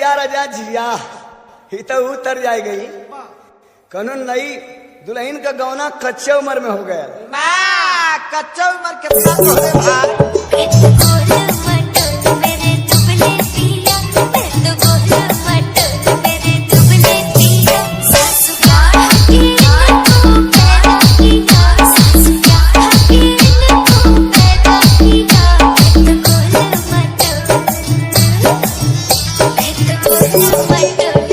जिया राजा जिया ही तो उतर जाए गई। कनो नई दुल्हन का गौना कच्चे उम्र में हो गया। कच्चा उम्र के साथ होते भाई। Mother